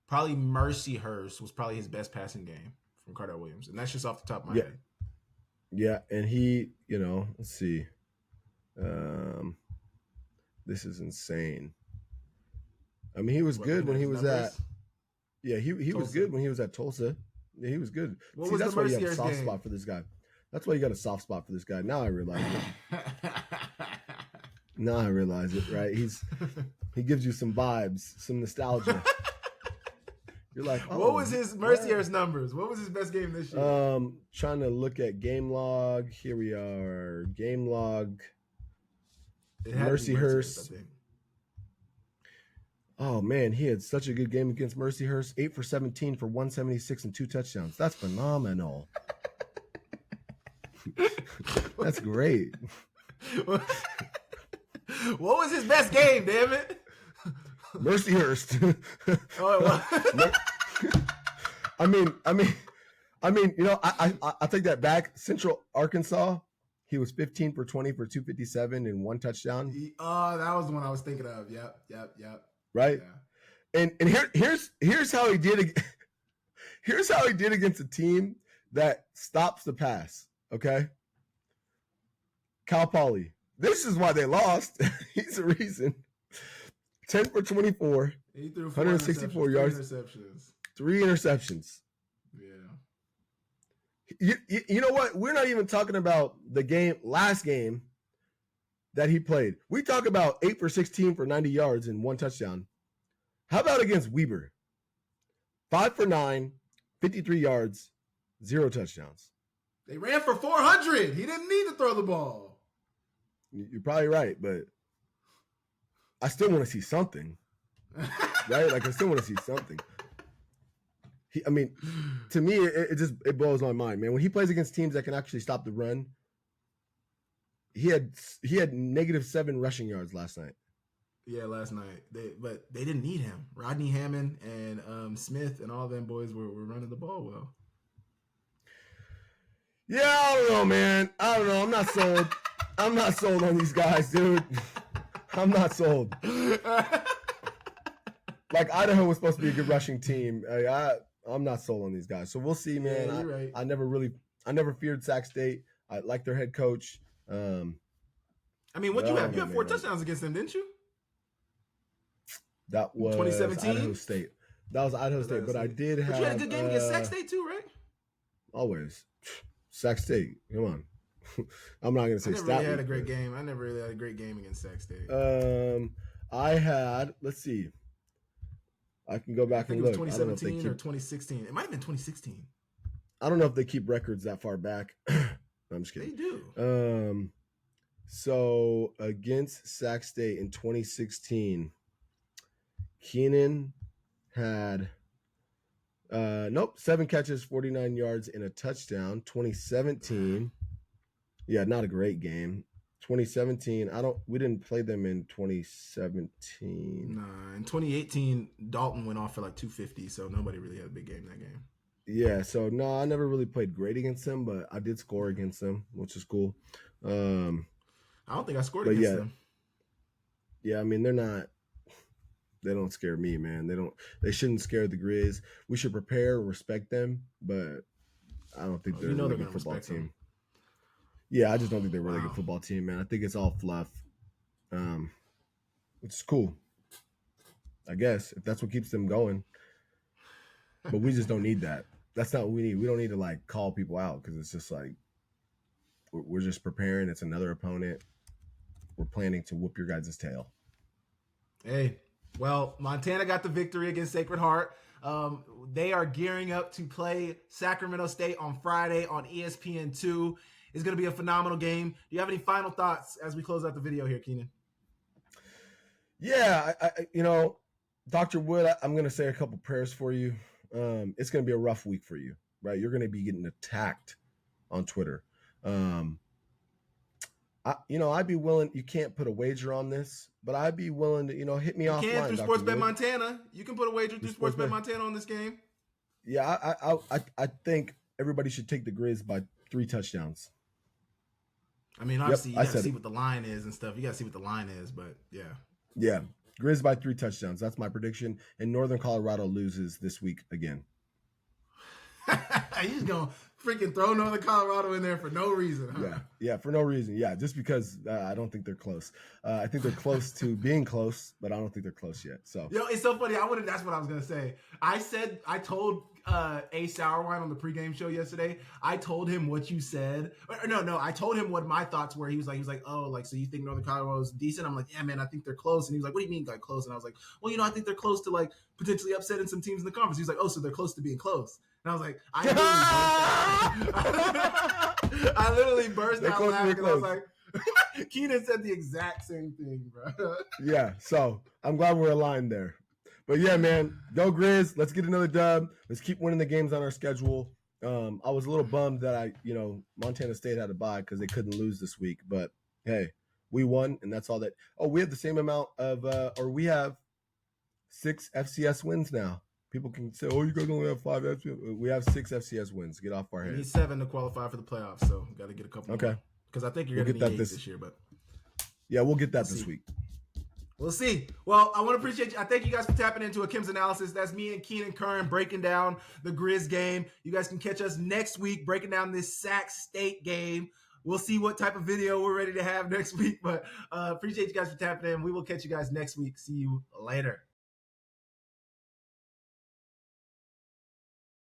S1: probably Mercyhurst was probably his best passing game from Cardell Williams, and that's just off the top of my head.
S3: Yeah, and he, let's see. This is insane. I mean, he was good when he was at. Yeah, he was good when he was at Tulsa. Yeah, he was good. See, that's why you have a soft spot for this guy. That's why you got a soft spot for this guy. Now I realize it. Now I realize it, right? He gives you some vibes, some nostalgia. You're like,
S1: what was his Mercyhurst numbers? What was his best game this year?
S3: Trying to look at game log. Here we are. Game log. Mercyhurst. Oh man, he had such a good game against Mercyhurst. 8 for 17 for 176 and 2 touchdowns. That's phenomenal. That's great.
S1: What was his best game, damn it?
S3: Mercyhurst.
S1: Oh, it was.
S3: I mean, I take that back. Central Arkansas, he was 15 for 20 for 257 and 1 touchdown.
S1: That was the one I was thinking of. Yep.
S3: Right. Yeah. And here's how he did. Here's how he did against a team that stops the pass. Okay. Cal Poly. This is why they lost. He's the reason. 10 for 24.
S1: He threw
S3: 164 yards. 3 interceptions.
S1: Yeah.
S3: You know what? We're not even talking about the last game that he played. We talk about 8 for 16 for 90 yards and 1 touchdown. How about against Weber? 5 for 9, 53 yards, 0 touchdowns.
S1: They ran for 400. He didn't need to throw the ball.
S3: You're probably right, but I still want to see something, right? Like I still want to see something. To me, it blows my mind, man. When he plays against teams that can actually stop the run, he had -7 rushing yards last night.
S1: Yeah, last night. But they didn't need him. Rodney Hammond and Smith and all them boys were running the ball well.
S3: Yeah, I don't know, man. I don't know. I'm not sold. I'm not sold on these guys, dude. I'm not sold. Like Idaho was supposed to be a good rushing team. I'm not sold on these guys. So we'll see, man.
S1: Yeah, you're right.
S3: I never feared Sac State. I like their head coach.
S1: What you have? You have 4 touchdowns against them, didn't you?
S3: That was
S1: 2017?
S3: Idaho State. That was Idaho State, but I did have.
S1: But you had a good game against Sac State too, right?
S3: Always. Sac State. Come on. I'm not gonna say
S2: I never
S3: stat
S2: really had
S3: week,
S2: a great
S3: but,
S2: game. I never really had a great game against Sac State.
S3: I had. Let's see. I can go
S2: I
S3: back
S2: think
S3: and
S2: it was
S3: look. I don't know if they
S2: 2017 or
S3: keep.
S2: 2016. It might have been 2016.
S3: I don't know if they keep records that far back. No, I'm just
S2: They
S3: kidding.
S2: do.
S3: So against Sac State in 2016, Keenan had 7 catches, 49 yards, and a touchdown. 2017, yeah, not a great game. 2017, we didn't play them in 2017.
S2: Nah, in 2018, Dalton went off for like 250, so nobody really had a big game that game.
S3: Yeah, so no, I never really played great against them, but I did score against them, which is cool.
S2: I don't think I scored
S3: but
S2: against
S3: yeah.
S2: them.
S3: Yeah, I mean they don't scare me, man. They shouldn't scare the Grizz. We should prepare and respect them, but I don't think they're a really good football team. Yeah, I just don't think they're a really good football team, man. I think it's all fluff. Which is cool. I guess, if that's what keeps them going. But we just don't need that. That's not what we need. We don't need to like call people out because it's just like we're just preparing. It's another opponent. We're planning to whoop your guys' tail.
S2: Hey, well, Montana got the victory against Sacred Heart. They are gearing up to play Sacramento State on Friday on ESPN2. It's going to be a phenomenal game. Do you have any final thoughts as we close out the video here, Keenan?
S3: Yeah, Dr. Wood, I'm going to say a couple prayers for you. It's going to be a rough week for you, right? You're going to be getting attacked on Twitter. I'd be willing. You can't put a wager on this, but I'd be willing to, hit me offline.
S2: You can through Sportsbet Montana. You can put a wager through Sportsbet Montana on this game.
S3: Yeah, I think everybody should take the Grizz by 3 touchdowns.
S2: I mean, obviously, you got to see what the line is and stuff. You got to see what the line is, but yeah.
S3: Yeah, Grizz by 3 touchdowns. That's my prediction. And Northern Colorado loses this week again.
S2: He's going to freaking throw Northern Colorado in there for no reason, huh?
S3: Yeah, for no reason. Yeah, just because I don't think they're close. I think they're close to being close, but I don't think they're close yet. So,
S2: it's so funny. That's what I was going to say. I told A Sourwine on the pregame show yesterday. I told him what you said. No, I told him what my thoughts were. He was like, oh, like, so you think Northern Colorado is decent? I'm like, yeah, man, I think they're close. And he was like, what do you mean like close? And I was like, well, I think they're close to like potentially upsetting some teams in the conference. He was like, oh, so they're close to being close. And I was like, I literally burst out laughing because I was like, Keenan said the exact same thing, bro.
S3: Yeah, so I'm glad we're aligned there. But yeah, man, go Grizz. Let's get another dub. Let's keep winning the games on our schedule. I was a little bummed that Montana State had to bye because they couldn't lose this week. But hey, we won, and that's all that. Oh, we have the same amount of, or we have 6 FCS wins now. People can say, oh, you guys only have 5 FCS. We have 6 FCS wins. Get off our heads.
S2: We need 7 to qualify for the playoffs, so got to get a couple more. Because I think you're going to get 8 this year. But
S3: yeah, we'll get that this week.
S2: We'll see. Well, I want to appreciate you. I thank you guys for tapping into Akem'S analysis. That's me and Keenan Curran breaking down the Grizz game. You guys can catch us next week breaking down this Sac State game. We'll see what type of video we're ready to have next week. But appreciate you guys for tapping in. We will catch you guys next week. See you later.